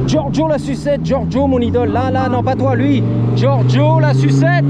Giorgio la sucette, Giorgio mon idole. Là, non pas toi, lui. Giorgio la sucette.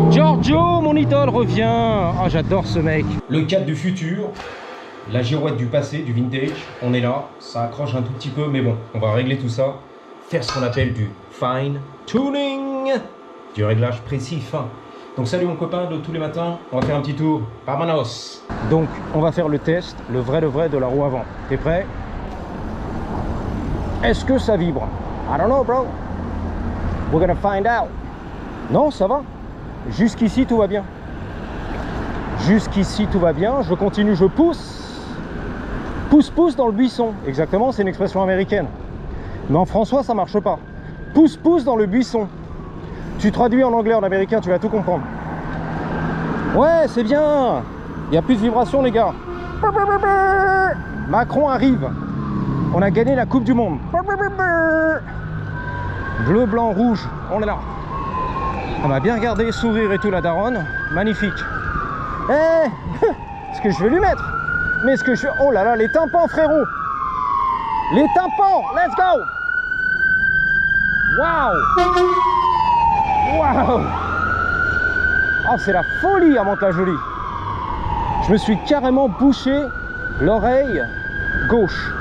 Giorgio mon idole revient. Ah, j'adore ce mec. Le 4 du futur, la girouette du passé, du vintage. On est là, ça accroche un tout petit peu, mais bon, on va régler tout ça. Faire ce qu'on appelle du fine tuning, du réglage précis fin. Donc salut mon copain de tous les matins, on va faire un petit tour. Vámonos. Donc on va faire le test, le vrai de la roue avant. T'es prêt? Est-ce que ça vibre? I don't know bro. We're gonna find out. Non, ça va. Jusqu'ici tout va bien. Jusqu'ici tout va bien. Je continue, je pousse. Pousse dans le buisson. Exactement, c'est une expression américaine. Mais en français ça marche pas. Pousse dans le buisson. Tu traduis en anglais, en américain, tu vas tout comprendre. Ouais, c'est bien. Il n'y a plus de vibration, les gars. Macron arrive. On a gagné la Coupe du Monde. Bleu, blanc, rouge. On est là. On m'a bien regardé, sourire et tout, la daronne. Magnifique. Eh, ce que je vais lui mettre. Mais ce que je... Oh là là, les tympans, frérot. Les tympans, let's go. Waouh. Waouh! Oh, c'est la folie à Mantes-la-Jolie. Je me suis carrément bouché l'oreille gauche.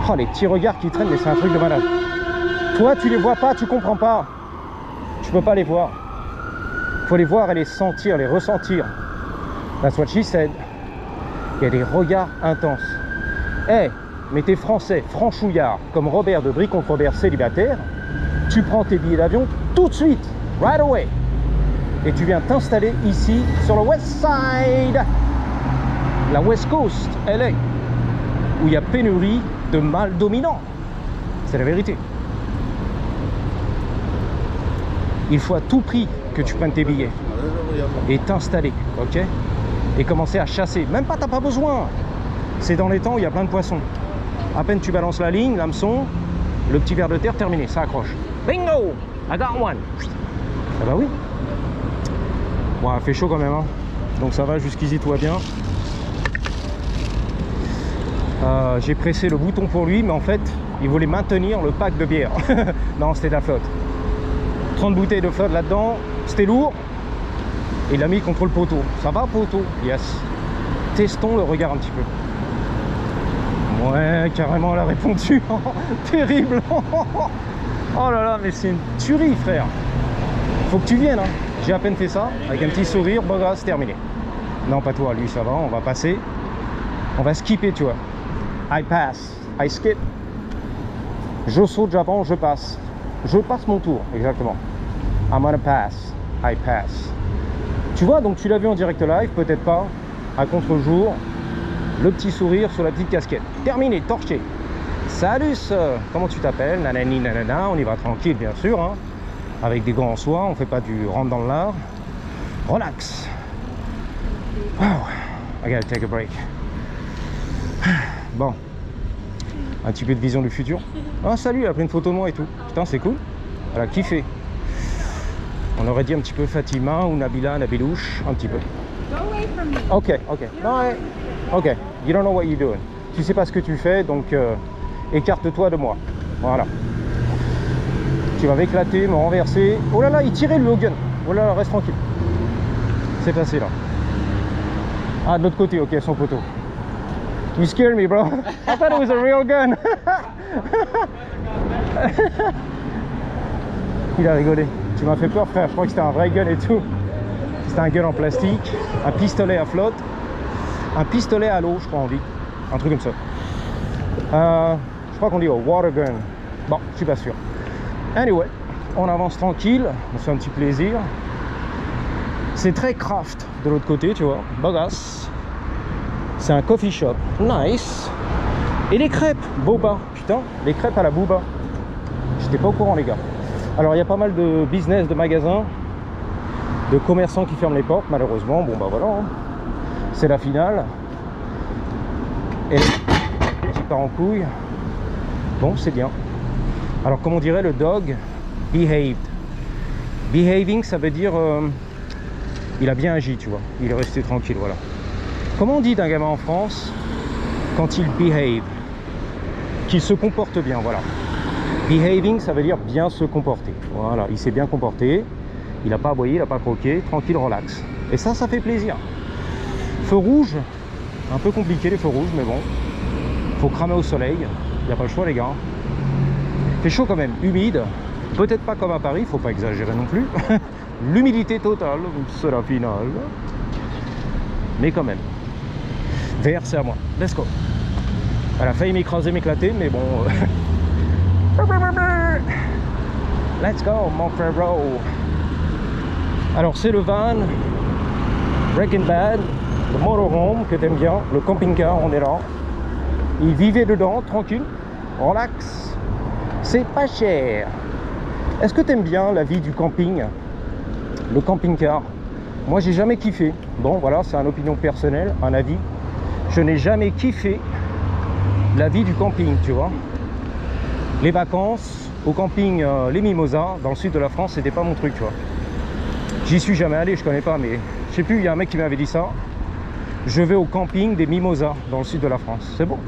Oh, les petits regards qui traînent, mais c'est un truc de malade. Toi, tu les vois pas, tu comprends pas. Tu peux pas les voir. Faut les voir et les sentir, les ressentir. That's what she said. Il y a des regards intenses. Eh, hey, mais t'es français, franchouillard, comme Robert de Brie contre Robert célibataire. Tu prends tes billets d'avion tout de suite, right away, et tu viens t'installer ici sur le West Side, la West Coast, LA, où il y a pénurie de mâles dominants. C'est la vérité. Il faut à tout prix que tu prennes tes billets et t'installer, ok, et commencer à chasser. Même pas, t'as pas besoin. C'est dans les temps où il y a plein de poissons. À peine tu balances la ligne, l'hameçon, le petit ver de terre, terminé, ça accroche. Bingo! I got one! Ah bah oui! Bon, il fait chaud quand même, hein. Donc ça va, jusqu'ici tout va bien. J'ai pressé le bouton pour lui, mais en fait, il voulait maintenir le pack de bière. Non, c'était de la flotte. 30 bouteilles de flotte là-dedans, c'était lourd. Et il l'a mis contre le poteau. Ça va, poteau? Yes. Testons le regard un petit peu. Ouais, carrément, elle a répondu. Terrible. Oh là là, mais c'est une tuerie, frère. Faut que tu viennes, hein. J'ai à peine fait ça, avec un petit sourire, bon, c'est terminé. Non, pas toi, lui, ça va, on va passer. On va skipper, tu vois. I pass, I skip. Je saute, j'avance, je passe. Je passe mon tour, exactement. I'm gonna pass, I pass. Tu vois, donc tu l'as vu en direct live, peut-être pas, à contre-jour. Le petit sourire sur la petite casquette. Terminé, torché. Salut, comment tu t'appelles? Nanani, nanana, on y va tranquille, bien sûr, hein. Avec des gants en soie, on fait pas du rentre dans le lard. Relax. Wow, I gotta take a break. Bon, un petit peu de vision du futur. Ah, salut, elle a pris une photo de moi et tout. Putain, c'est cool. Elle a kiffé. On aurait dit un petit peu Fatima ou Nabila, Nabilouche, un petit peu. Ok, ok. Non, ok, you don't know what you're doing. Tu sais pas ce que tu fais, donc écarte-toi de moi. Voilà. Tu vas m'éclater, me renverser. Oh là là, il tirait le Logan. Oh là là, reste tranquille. C'est passé là. Ah, de l'autre côté, ok, son poteau. You scared me, bro. I thought it was a real gun. Il a rigolé. Tu m'as fait peur, frère. Je crois que c'était un vrai gun et tout. C'était un gun en plastique, un pistolet à flotte, un pistolet à l'eau, je crois on dit. Un truc comme ça. Je crois qu'on dit water gun. Bon, je suis pas sûr. Anyway, on avance tranquille, on se fait un petit plaisir. C'est très craft de l'autre côté, tu vois. Bagasse. C'est un coffee shop. Nice. Et les crêpes, boba. Putain, les crêpes à la booba. J'étais pas au courant, les gars. Alors, il y a pas mal de business, de magasins, de commerçants qui ferment les portes, malheureusement. Bon, bah voilà. Hein. C'est la finale. Et qui part en couille. Bon, c'est bien. Alors, comme on dirait, le dog behaved. Behaving, ça veut dire il a bien agi, tu vois. Il est resté tranquille, voilà. Comment on dit d'un gamin en France quand il behave? qu'il se comporte bien, voilà. Behaving, ça veut dire bien se comporter. Voilà, il s'est bien comporté, il n'a pas aboyé, il n'a pas croqué, tranquille, relax. Et ça fait plaisir. Feu rouge, un peu compliqué les feux rouges, mais bon, faut cramer au soleil, il n'y a pas le choix les gars. Il fait chaud quand même, humide, peut-être pas comme à Paris, faut pas exagérer non plus. L'humidité totale, c'est la finale. Mais quand même. Vert, c'est à moi. Let's go. Elle a failli m'écraser, m'éclater, mais bon. Let's go, mon frérot. Alors, c'est le van Breaking Bad, le motorhome que t'aimes bien, le camping-car, on est là. Il vivait dedans, tranquille, relax. C'est pas cher. Est-ce que t'aimes bien la vie du camping? Le camping-car? Moi, j'ai jamais kiffé. Bon, voilà, c'est une opinion personnelle, un avis. Je n'ai jamais kiffé la vie du camping, tu vois. Les vacances au camping Les Mimosas, dans le sud de la France, c'était pas mon truc, tu vois. J'y suis jamais allé, je connais pas, mais je sais plus, il y a un mec qui m'avait dit ça. Je vais au camping des Mimosas, dans le sud de la France. C'est bon.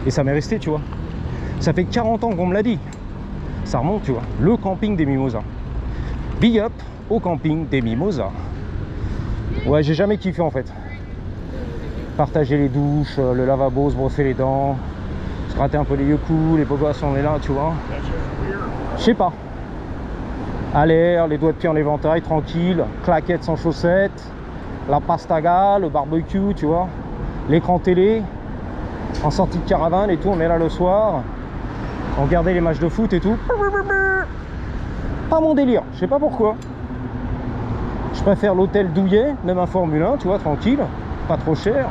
Et ça m'est resté, tu vois. Ça fait 40 ans qu'on me l'a dit. Ça remonte, tu vois. Le camping des Mimosas. Big up au camping des Mimosas. Ouais, j'ai jamais kiffé en fait. Partager les douches, le lavabo, se brosser les dents, se gratter un peu les yeux coups, les beaux gosses, on est là, tu vois. Je sais pas. À l'air, les doigts de pied en éventail, tranquille, claquettes sans chaussettes, la pastaga, le barbecue, tu vois, l'écran télé, en sortie de caravane et tout, on est là le soir, on regardait les matchs de foot et tout. Pas mon délire, je sais pas pourquoi. Je préfère l'hôtel douillet, même un Formule 1, tu vois, tranquille, pas trop cher,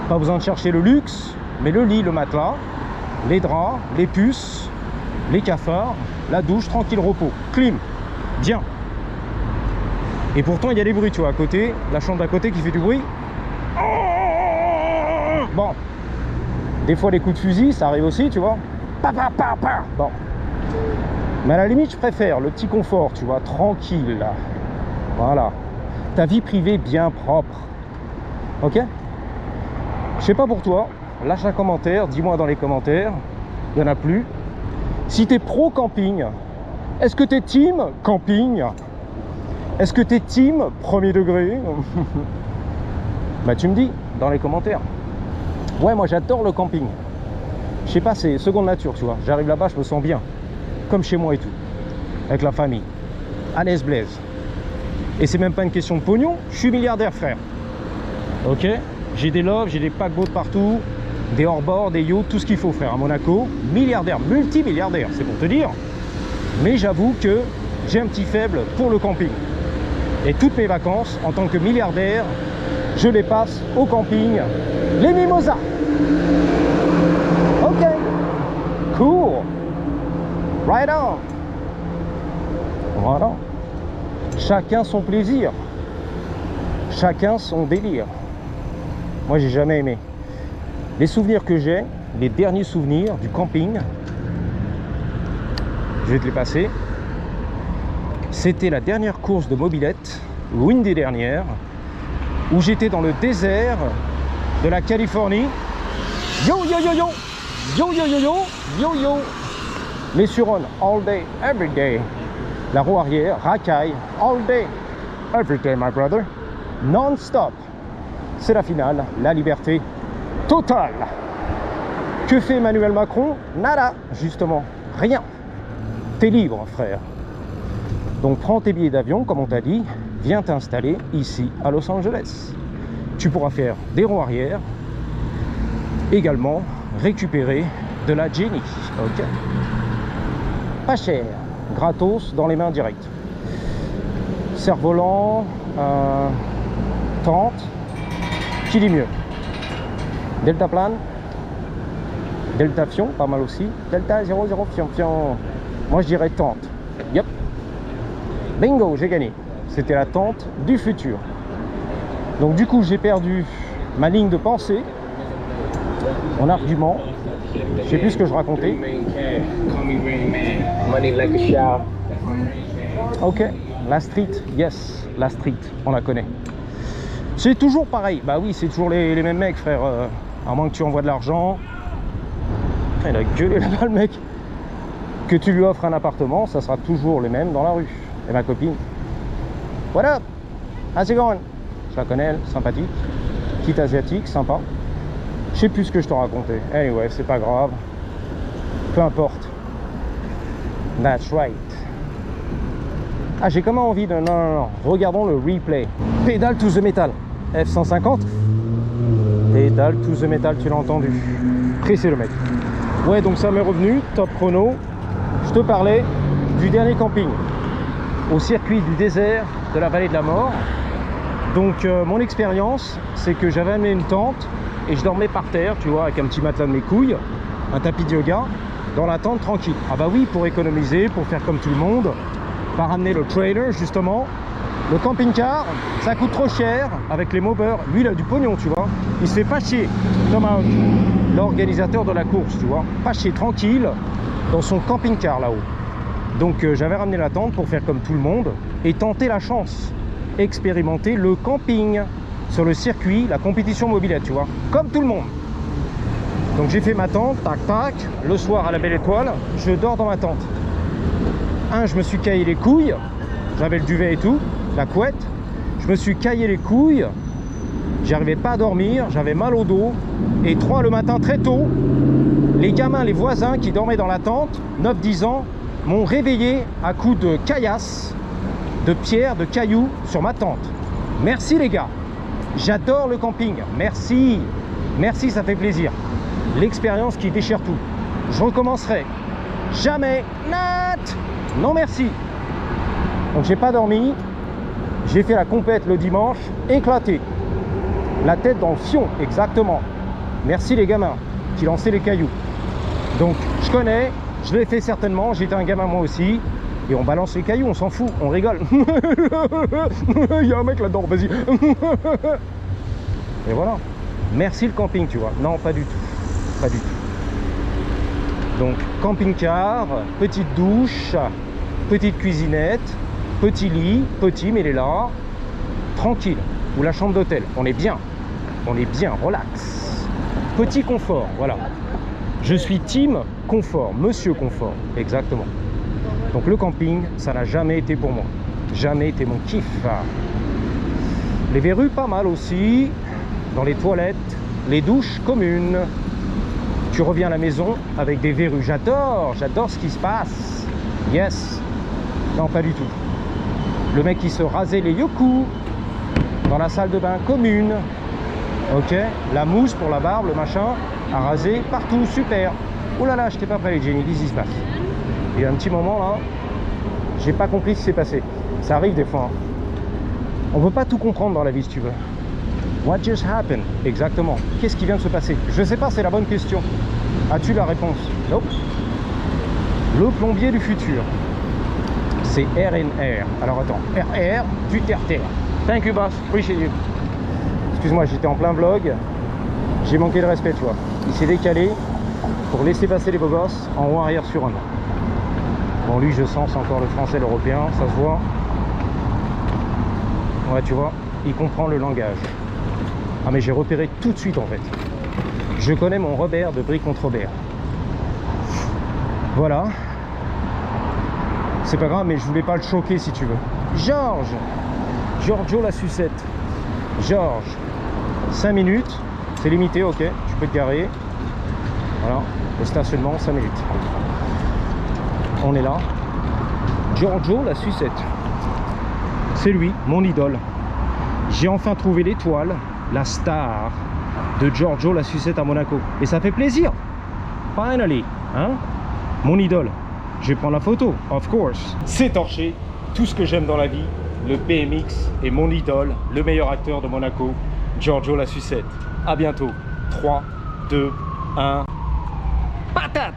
pas besoin de chercher le luxe, mais le lit, le matelas, les draps, les puces, les cafards, la douche, tranquille, repos, clim, bien. Et pourtant, il y a des bruits, tu vois, à côté, la chambre d'à côté qui fait du bruit. Bon, des fois, les coups de fusil, ça arrive aussi, tu vois. Bon. Mais à la limite, je préfère le petit confort, tu vois, tranquille, là. Voilà. Ta vie privée bien propre. Ok? Je sais pas pour toi. Lâche un commentaire, dis-moi dans les commentaires. Il n'y en a plus. Si tu es pro camping, est-ce que tu es team camping? Est-ce que tu es team premier degré? Bah tu me dis dans les commentaires. Ouais, moi j'adore le camping. Je sais pas, c'est seconde nature, tu vois. J'arrive là-bas, je me sens bien. Comme chez moi et tout. Avec la famille. À l'aise Blaise. Et c'est même pas une question de pognon. Je suis milliardaire, frère. Ok? J'ai des loves, j'ai des paquebots de partout. Des hors-bord, des yachts, tout ce qu'il faut, frère. À Monaco, milliardaire, multimilliardaire, c'est pour te dire. Mais j'avoue que j'ai un petit faible pour le camping. Et toutes mes vacances, en tant que milliardaire, je les passe au camping Les Mimosas. Ok. Cool. Right on. Voilà. Chacun son plaisir. Chacun son délire. Moi, j'ai jamais aimé. Les souvenirs que j'ai, les derniers souvenirs du camping, je vais te les passer. C'était la dernière course de mobilette, une des dernières, où j'étais dans le désert de la Californie. Yo yo yo yo, yo yo yo yo, yo yo. Les Suron, all day, every day. La roue arrière, racaille, all day, every day, my brother. Non-stop. C'est la finale, la liberté totale. Que fait Emmanuel Macron? Nada, justement, rien. T'es libre, frère. Donc prends tes billets d'avion, comme on t'a dit, viens t'installer ici à Los Angeles. Tu pourras faire des roues arrière, également récupérer de la Jenny. Ok. Pas cher, gratos, dans les mains directes. Cerf-volant, tente, qui dit mieux? Deltaplane, Deltafion, pas mal aussi. Delta 00 fion. Moi je dirais tente. Yep. Bingo, j'ai gagné. C'était la tente du futur. Donc du coup j'ai perdu ma ligne de pensée, mon argument. Je sais plus ce que je racontais. Ok, la street, yes, la street, on la connaît. C'est toujours pareil. Bah oui, c'est toujours les mêmes mecs, frère. À moins que tu envoies de l'argent. Il a gueulé là-bas le mec. Que tu lui offres un appartement, ça sera toujours le même dans la rue. Et ma copine, what up? How's it going? Je la connais, elle, sympathique. Petite asiatique, sympa. Je sais plus ce que je te racontais. Anyway, c'est pas grave. Peu importe. That's right. Ah, j'ai quand même envie de... Non. Regardons le replay. Pédale to the metal. F150. Pédale to the metal, tu l'as entendu. Pressé le mec. Ouais, donc ça m'est revenu. Top chrono. Je te parlais du dernier camping. Au circuit du désert de la vallée de la mort. Donc mon expérience, c'est que j'avais amené une tente et je dormais par terre, tu vois, avec un petit matelas de mes couilles, un tapis de yoga, dans la tente tranquille. Ah bah oui, pour économiser, pour faire comme tout le monde, pas ramener le trailer justement. Le camping-car, ça coûte trop cher avec les mobbers. Lui, il a du pognon, tu vois. Il se fait pas chier. Tomahawk, l'organisateur de la course, tu vois. Pas chier, tranquille, dans son camping-car là-haut. Donc j'avais ramené la tente pour faire comme tout le monde et tenter la chance. Expérimenter le camping sur le circuit, la compétition mobilette, tu vois. Comme tout le monde. Donc j'ai fait ma tente, tac tac. Le soir à la belle étoile, je dors dans ma tente. Je me suis caillé les couilles. J'avais le duvet et tout, la couette. Je me suis caillé les couilles. J'arrivais pas à dormir, j'avais mal au dos. Et 3 le matin très tôt, les gamins, les voisins qui dormaient dans la tente, 9-10 ans, m'ont réveillé à coups de caillasse, de pierres, de cailloux sur ma tente. Merci les gars. J'adore le camping. Merci. Merci, ça fait plaisir. L'expérience qui déchire tout. Je recommencerai. Jamais. Nat. Non merci. Donc j'ai pas dormi. J'ai fait la compète le dimanche. Éclaté. La tête dans le fion, exactement. Merci les gamins qui lançaient les cailloux. Donc je connais, je l'ai fait certainement. J'étais un gamin moi aussi. Et on balance les cailloux, on s'en fout, on rigole. Il y a un mec là-dedans, vas-y. Et voilà. Merci le camping, tu vois. Non, pas du tout. Pas du tout. Donc, camping-car, petite douche, petite cuisinette, petit lit, petit, mais il est là. Tranquille. Ou la chambre d'hôtel. On est bien. On est bien, relax. Petit confort, voilà. Je suis team confort, monsieur confort. Exactement. Donc le camping, ça n'a jamais été pour moi. Jamais été mon kiff. Les verrues, pas mal aussi. Dans les toilettes, les douches communes. Tu reviens à la maison avec des verrues. J'adore ce qui se passe. Yes. Non, pas du tout. Le mec qui se rasait les yoku dans la salle de bain commune. Ok. La mousse pour la barbe, le machin, à raser partout. Super. Oh là là, je t'ai pas prêt, Jenny. Qu'est-ce qui se passe? Il y a un petit moment là, j'ai pas compris ce qui s'est passé. Ça arrive des fois. On peut pas tout comprendre dans la vie si tu veux. What just happened? Exactement. Qu'est-ce qui vient de se passer? Je sais pas, c'est la bonne question. As-tu la réponse? Nope. Le plombier du futur. C'est RNR. Alors attends, RR du terre-terre. Thank you boss, appreciate you. Excuse-moi, j'étais en plein vlog. J'ai manqué de respect, tu vois. Il s'est décalé pour laisser passer les beaux gosses en haut arrière sur un. Bon, lui, je sens, c'est encore le français, l'européen, ça se voit. Ouais, tu vois, il comprend le langage. Ah, mais j'ai repéré tout de suite, en fait. Je connais mon Robert de Brie contre Robert. Voilà. C'est pas grave, mais je voulais pas le choquer, si tu veux. Georges. Giorgio la sucette. Georges. 5 minutes. C'est limité, ok. Tu peux te garer. Voilà. Le stationnement, 5 minutes. On est là. Giorgio la sucette. C'est lui, mon idole. J'ai enfin trouvé l'étoile, la star de Giorgio la sucette à Monaco. Et ça fait plaisir. Finally. Hein? Mon idole. Je vais prendre la photo, of course. C'est torché. Tout ce que j'aime dans la vie. Le BMX et mon idole, le meilleur acteur de Monaco, Giorgio la sucette. À bientôt. 3, 2, 1. Patate!